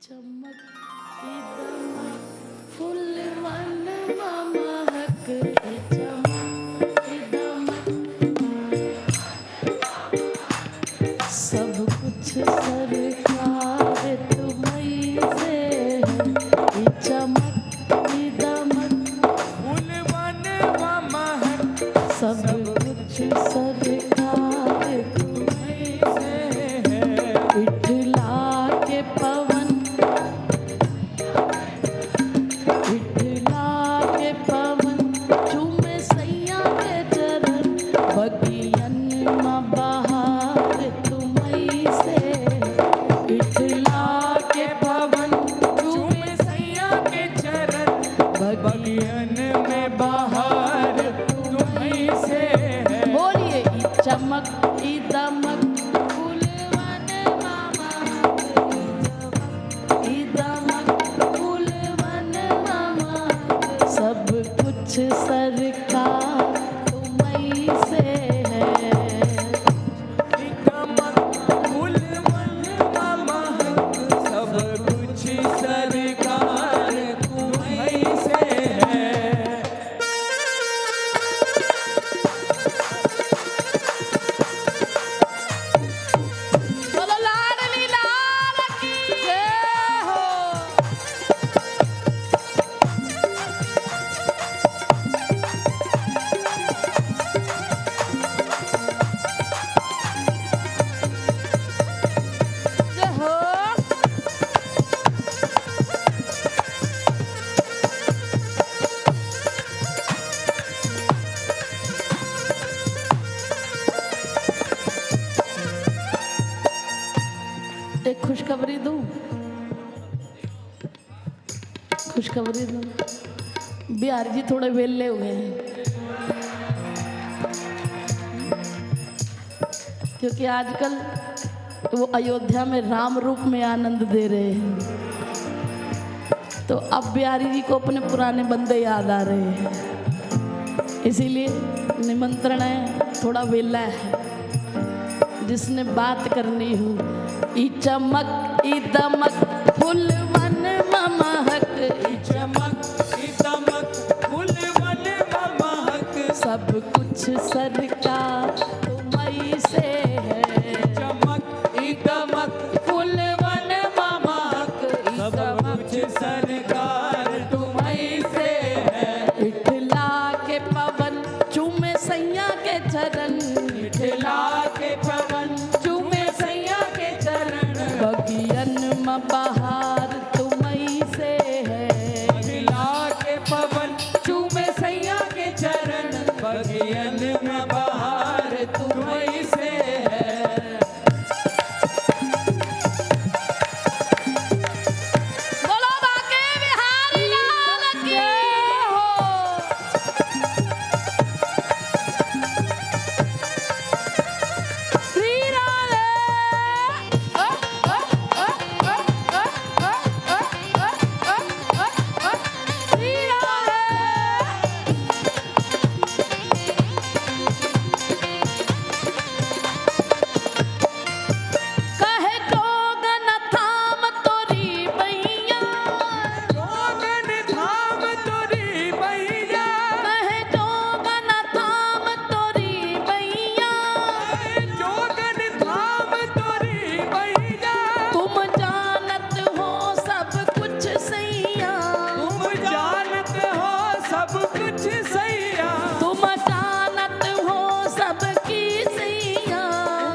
चमक दमक फुल मन महक चमक दमक सब कुछ सरकार तुम्हीं से है। चमक दमक फुल मन महक सब कुछ सरकार तुम्हीं से है। इठला के पवन चूमे सैया के चरण बगियन में बहार तुम्हीं से। इठला के पवन चूमे सैया के चरण बगियन में बहार तुम्हीं से है। बोलिए चमक दमक फूलवन दमक फूलवन सब कुछ सरकार तुम्हीं से है। चमक फूल मन महक सब कुछ सरकार तुम्हीं से है। बोलो लाडली लाल की जय हो। जय हो। एक खुशखबरी दूं, खुशखबरी दूं। बिहारी जी थोड़े वेले हुए हैं क्योंकि आजकल वो अयोध्या में राम रूप में आनंद दे रहे हैं, तो अब बिहारी जी को अपने पुराने बंदे याद आ रहे हैं, इसीलिए निमंत्रण है, थोड़ा वेला है। जिसने बात करनी हो ई चमक ई दमक फुल मन महक ई चमक दमक फूल मन महक सब कुछ सरकार तुम्हीं से है। चमक दमक फूल मन महक सब कुछ सरकार तुम्हीं से है। इठला के पवन चूमे सैया के चरण इठला के पवन चूमे सैया के चरण बगियन में बहार तुम्हीं से है। इठला के पवन चूमे सैया के चरण बगियन में बहार तुम्हीं से है। बोलो बाके बिहारी लाल की हो। श्री राधे श्री राधे। कहे जोगन थाम तोरी बैया जोगन धाम तोरी मैया कहे जोगन थाम तोरी बैया जोगन धाम तोरी मैया तुम जानत हो सब कुछ सैया तुम जानत हो सब कुछ सैया तुम जानत हो सबकी सैया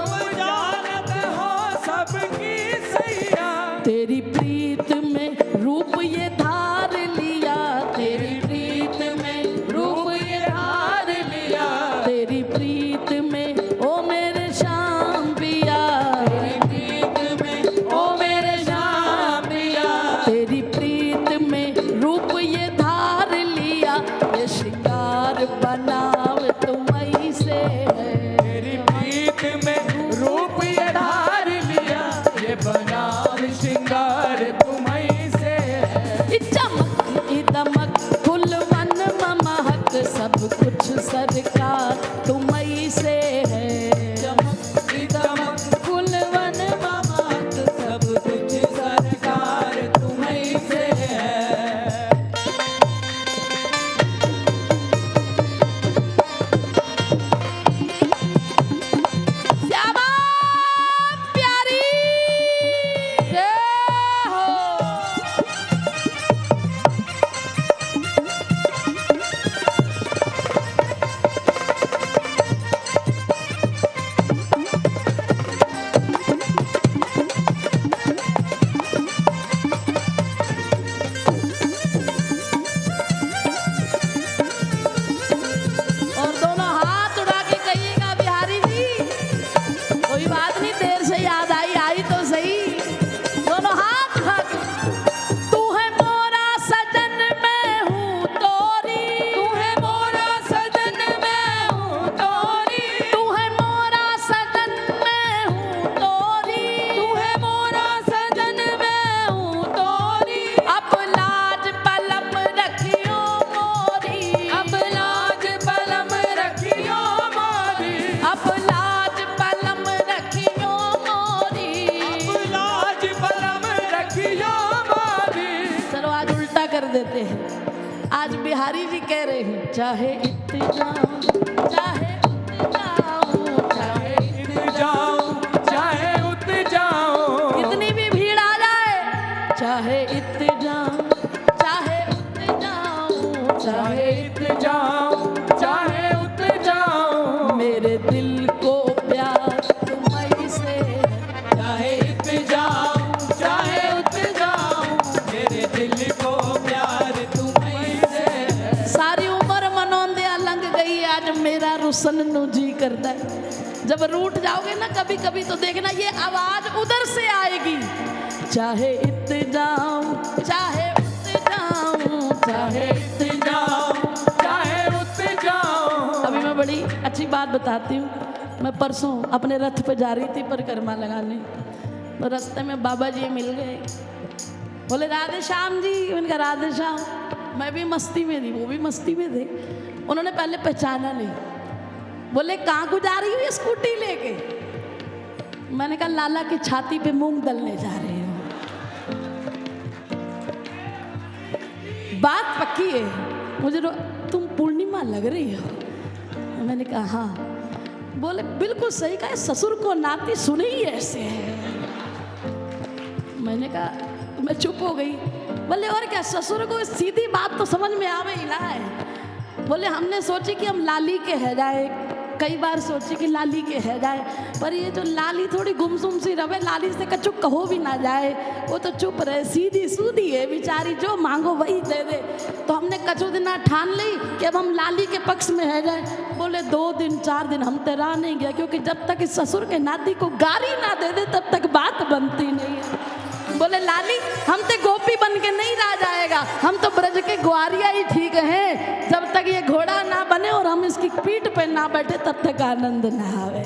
तुम जानत हो सबकी सैया तेरी प्रीत में रूप ये धार लिया तेरी प्रीत में रूप ये धार लिया तेरी प्रीत में ओ मेरे श्याम पिया तेरी प्रीत में ओ मेरे श्याम पिया तेरी प्रीत में रूप ये धार लिया ये श्रृंगार बनाव तुम्हीं से है। तेरी प्रीत में रूप ये धार लिया ये बनाव श्रृंगार देते हैं। आज बिहारी जी कह रहे हैं, चाहे इत जाऊं चाहे उत जाऊं, चाहे इत जाऊं चाहे उत जाऊं, कितनी भी भीड़ आ जाए, चाहे इत जाऊं चाहे उत जाऊं, चाहे इत जाऊं चाहे उत जाऊं, मेरे दिल को प्यार तुम्हीं से है। चाहे इत जाऊं चाहे उत जाऊं, मेरे दिल को प्यार तुम्हीं से है। सारी उम्र मनोंदिया लंघ गई, आज मेरा रुसन नु जी करता है। जब रूठ जाओगे ना कभी कभी तो देखना ये आवाज उधर से आएगी, चाहे इत जाऊं चाहे उत जाऊं, चाहे इत जाऊं चाहे उत जाऊं। अभी मैं बड़ी अच्छी बात बताती हूँ। मैं परसों अपने रथ पे जा रही थी परिक्रमा लगाने, तो रास्ते में बाबा जी मिल गए, बोले राधे श्याम जी। मैंने कहा राधे श्याम। मैं भी मस्ती में थी, वो भी मस्ती में थे। उन्होंने पहले पहचाना नहीं, बोले कहाँ को जा रही हो ये स्कूटी लेके। मैंने कहा लाला की छाती पे मूंग दलने जा रही हूँ। बात पक्की है, मुझे तुम पूर्णिमा लग रही हो। मैंने कहा हाँ। बोले बिल्कुल सही कहा, ससुर को नाती सुने ही ऐसे है। मैंने कहा, मैं चुप हो गई। बोले और क्या, ससुर को सीधी बात तो समझ में आवे ही ना है। बोले हमने सोची कि हम लाली के है जाए, कई बार सोची कि लाली के है जाए, पर ये जो लाली थोड़ी गुमसुम सी रवे, लाली से कछु कहो भी ना जाए, वो तो चुप रहे, सीधी सूधी है बेचारी, जो मांगो वही दे दे। तो हमने कछु दिन ठान ली कि अब हम लाली के पक्ष में है जाए। बोले 2 दिन 4 दिन हम तो रह नहीं गया, क्योंकि जब तक इस ससुर के नाती को गारी ना दे दे तब तक बात बनती नहीं है। बोले लाली हम तो गोपी बन के नहीं रह जाएगा, हम तो ब्रज के ग्वारिया ही ठीक हैं। जब तक ये घोड़ा ना बने और हम इसकी पीठ पे ना बैठे तब तक आनंद ना आवे।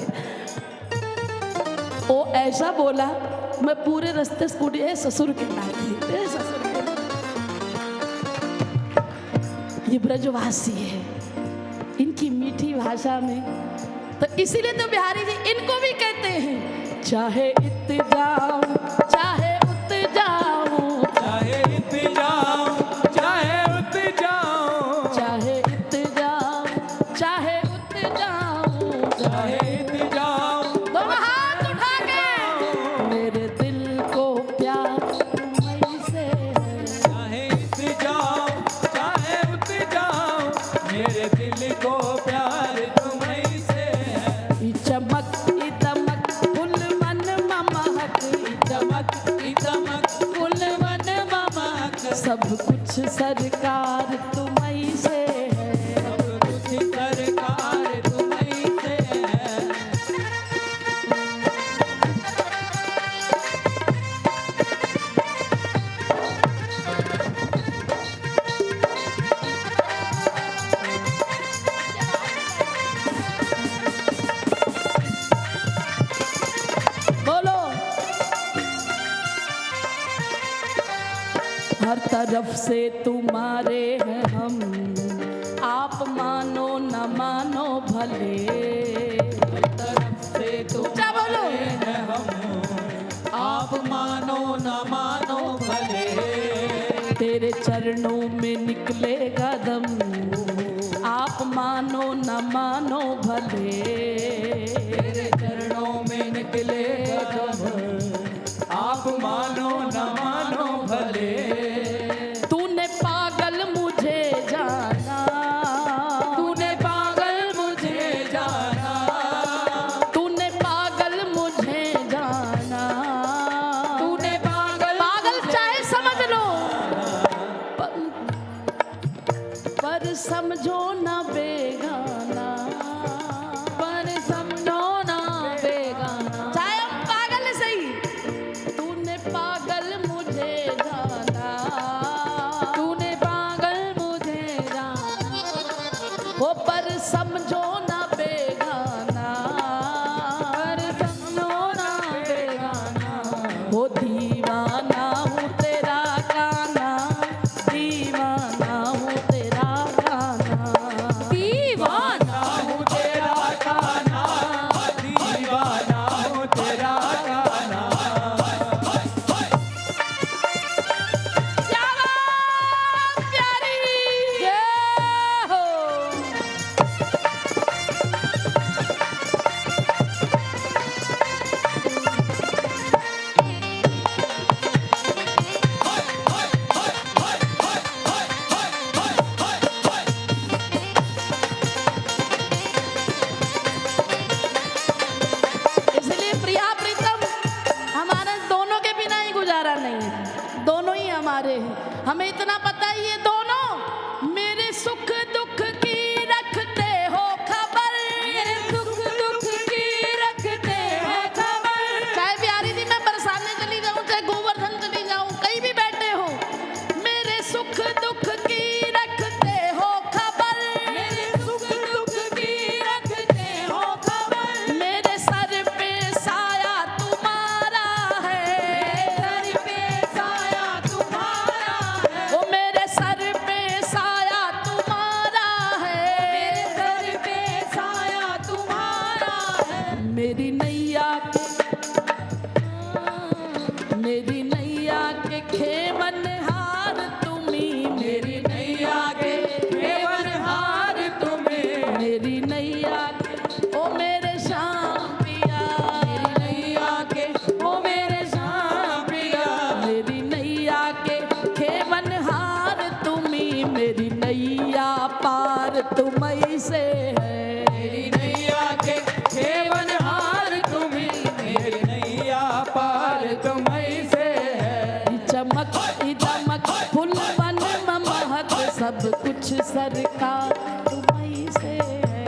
वो ऐसा बोला, मैं पूरे रास्ते स्कूटी है ससुर के नाती, ससुर के ये ब्रजवासी है, इनकी मीठी भाषा में, तो इसीलिए तो बिहारी जी इनको भी कहते हैं, चाहे इत जाऊं चाहे उत जाऊं, चाहे इत जाऊं चाहे उत जाऊं, चाहे इत जाऊं चाहे उत जाऊं, चाहे इत जाऊं दोनों हाथ उठा के, मेरे दिल को प्यार तुम्हीं से है। चाहे इत जाऊं चाहे उत जाऊं, मेरे दिल को प्यार तुम्हीं से है। ई चमक ई दमक फुल मन ममहक, ई चमक ई दमक फुल मन ममक, सब कुछ सरकार तुम्हीं से है। सब कुछ सरकार तुम्हीं से है। बोलो, हर तरफ से तुम्हारे हैं हम, आप मानो न मानो भले। तरफ से क्या बोलो? तुम्हारे हैं हम, आप मानो न मानो भले। तेरे चरणों में निकलेगा दम, आप मानो न मानो भले। तेरे चरणों में निकले दम, आप मानो न मानो भले। तूने पागल मुझे जाना, तूने पागल मुझे जाना, तूने पागल मुझे जाना। तूने पागल चाहे समझ लो, पर समझो ना बेगाना, पर समझो ना बेगाना। चाहे हम पागल सही, तूने पागल मुझे जाना, तूने पागल मुझे जाना, वो पर समझो ना बेगाना, पर समझो ना बेगाना। वो दीवाना हूँ तेरा गाना, दीवाना हूँ तेरा गाना। दोनों ही हमारे हैं। हमें इतना पता है ये दोनों मेरे सुख दुख की रखते हो खबर, मेरे सुख दुख की रखते हो खबर। चाहे बिहारी जी मैं बरसाने चली जाऊं, चाहे गोवर्धन चली जाऊं, कहीं भी बैठे हो, मेरे सुख दुख की रखते हो खबर, मेरे सुख दुख की रखते हो खबर। मेरे सर पे साया तुम्हारा है, सर पे साया तुम्हारा है, वो मेरे सर पे साया तुम्हारा मेरे है, सर पे साया तुम्हारा है। मेरी नैया के खेवनहार तुम्ही, मेरी नैया के खेवनहार तुम्हें, मेरी नैया के ओ मेरे श्याम पिया, नैया के ओ मेरे श्याम प्रिया। मेरी नैया के खेवनहार तुम्ही, मेरी नैया पार तुम्हीं से है, मेरी नैया के खेवनहार तुम्हें, मेरी नैया पार तुम्हीं से है। चमक दमक फुल बन महक सब कुछ सरकार तुम्हीं से है,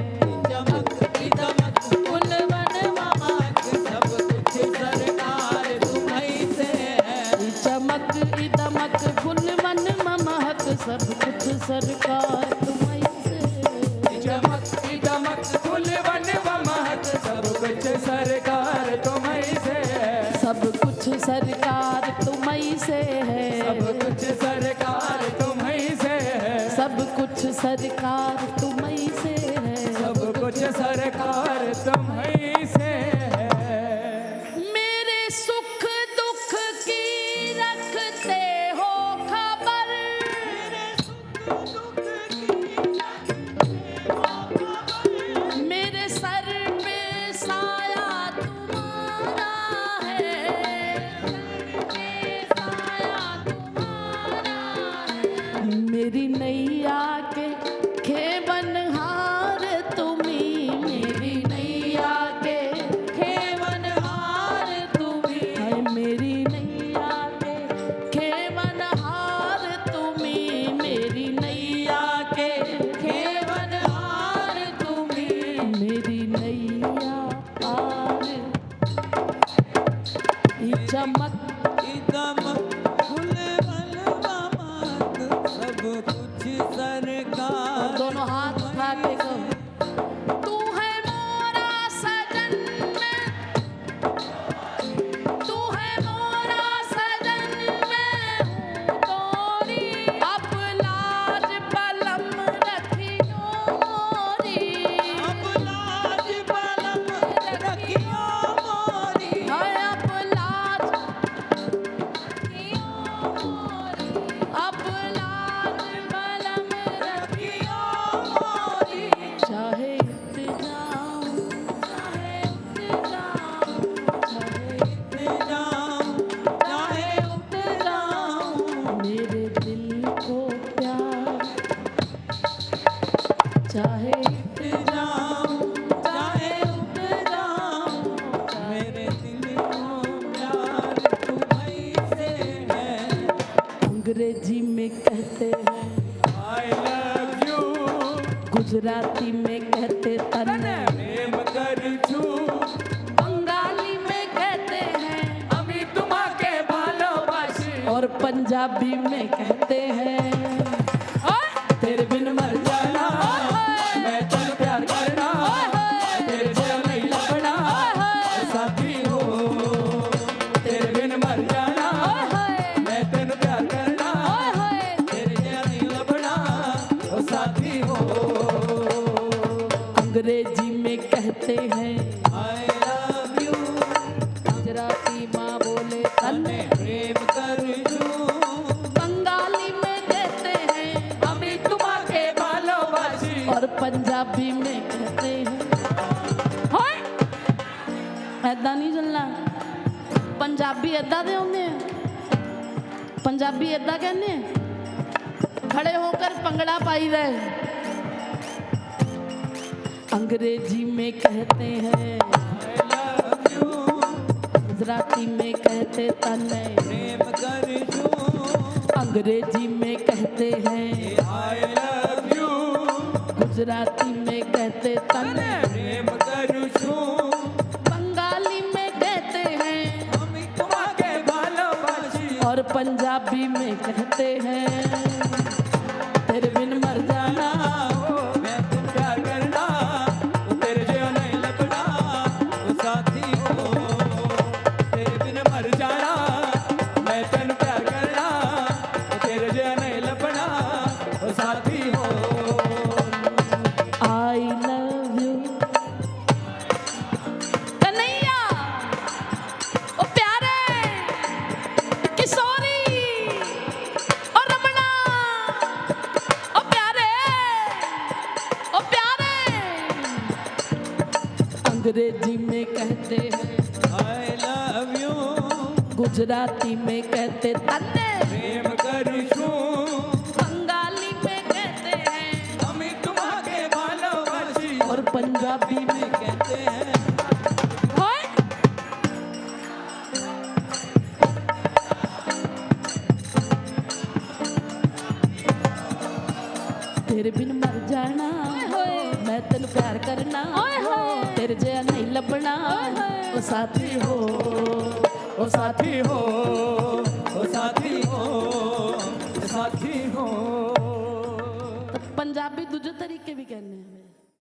चमक दमक फूल बन महक सब कुछ सरकार तुम्हीं से है। चमक दमक फुल बन महक सब कुछ सरकार तुम्हीं से है। चमक दमक फूल बन महक सब कुछ सरकार तुम्हीं से है। सब कुछ सरकार तुम्हीं से है, सब कुछ सरकार तुम्हीं से है। सब कुछ सरकार तुम्हीं से है, सब कुछ सरकार तुम्हीं से है। मेरे सुख दुख की रखते हो खबर, मेरे सर पे साया तुम्हारा है, मेरी नैया के खेवनहार तुम्ही, मेरी नैया के खेवनहार तुम्हीं, हाय मेरी नैया के खेवनहार तुम्ही, मेरी नैया के खेवनहार तुम्हीं, मेरी नैया पार ई चमक दमक फूल बन महक सब कुछ सरकार। दोनों हाथ उठा के कहो, तू है मोरा सजन में, तू है मोरा सजन में हूँ तोरी, अब लाज बलम रखियो मोरी, अब लाज बलम रखियो मोरी, हाय अब लाज अब लाज बलम रखियो मोरी। चाहे उठ जाऊं, चाहे उठ जाऊं, चाहे जाऊं चाहे उठ जाऊं, मेरे दिल को प्यार, चाहे उठ जाऊं चाहे उठ जाऊं, मेरे दिल को प्यार तुम्हीं से है। अंग्रेजी में कहते हैं, I love you, गुजराती में कहते तन्ने, प्रेम कर छू, बंगाली में कहते हैं, अमी तुम्हाके भालोबासी, और पंजाबी में कहते हैं, तेरे बिन मर जाना, मैं तेरे प्यार करना, तेरे जैसा नहीं लगना, साथी हो। तेरे बिन मर जाना, मैं तेरे प्यार करना, तेरे जैसा नहीं लगना, ओ साथी हो। अंग्रेजी में कहते हैं, I love you, गुजराती माँ बोले तन्ने, प्रेम कर छू, बंगाली में कहते हैं, अमी तुम्हाके भालोबासी, और पंजाबी में कहते हैं, ऐदा नहीं चलना, पंजाबी ऐदा दे होंगे, पंजाबी ऐदा कहने, खड़े होकर पंगड़ा पाई रहे। अंग्रेजी में कहते हैं, I love you, गुजराती में कहते तन्ने, प्रेम कर छू, अंग्रेजी में कहते हैं आई लव यू, गुजराती में कहते तने, प्रेम करूं छू, बंगाली में कहते हैं আমি তোমাকে ভালোবাসি, और पंजाबी में कहते हैं तेरे बिन मर जाना। मैं तुम प्यार करना, वो तेरे जो नहीं लगना, वो साथी हो, तेरे बिन मर जाना, मैं तेन प्यार करना, वो तेरे जो नहीं लगना, वो साथी हो। आई लव यू कन्हैया, ओ प्यारे किशोरी, ओ रमणा, ओ प्यारे, ओ प्यारे। अंग्रेजी में कहते हैं आई लव यू, गुजराती में कहते तन्ने, प्रेम करूं छू, बंगाली में कहते हैं আমি তোমাকে ভালোবাসি, और पंजाबी में कहते हैं होय। तेरे बिन मर जाना, मैं तेन प्यार करना, तेरे जैसा नहीं लभना, ओ साथी हो, ओ साथी हो, ओ साथी हो, ओ साथी हो। पंजाबी दूजे तरीके भी कहने हैं।